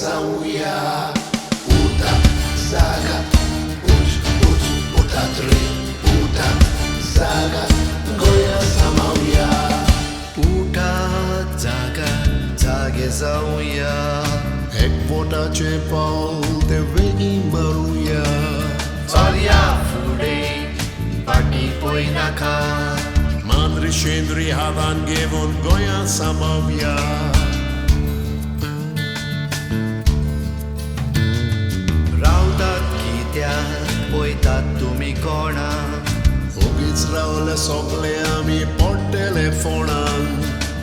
जाऊया उठा जागा उठात रे उठा जागा गोया सामावूया उठा जागा जागे जाऊया एकवटाचे पाऊल ते वेगी मारूया चालया फुडे पाठी पोय नाका मांद्री शेंद्री हातान घेऊन गोया सामावूया रावतात कित्याक पळयतात तुमी कोणा उगीच रावले सोगले आमी पडटले फोणान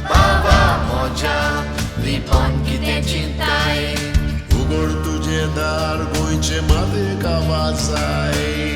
बाबा मोज्या लिपोन कितें चिंताय उगड तुझे दार गोंयचे मातेक आवाज जाय